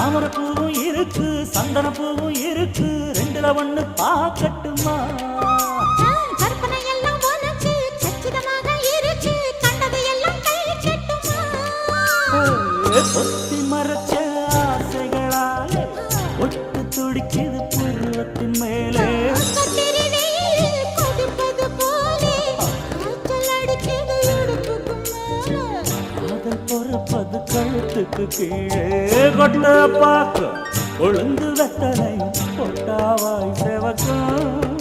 தாமரை பூவும் இருக்கு சந்தன பூவும் இருக்கு ரெண்டுல ஒண்ணு பாக்கட்டுமா கற்பனை எல்லாம் உனக்கு சச்சிதமாக இருக்கு கண்டது எல்லாம் கை கட்டுமா பொத்தி மறைச்ச ஆசைகளாலே ஒட்டு துடிக்குது பருவத்தின் மேலே கத்திரி வெயில் கொதிப்பது போலே காய்ச்சல் அடிக்குது இடுப்புக்கு மேலே காதல் பொறப்பது கழுத்துக்கு கீழே கொட்ட பார்க்க கொழுந்து வெத்தலை பொட்டாவாய் செவக்கும்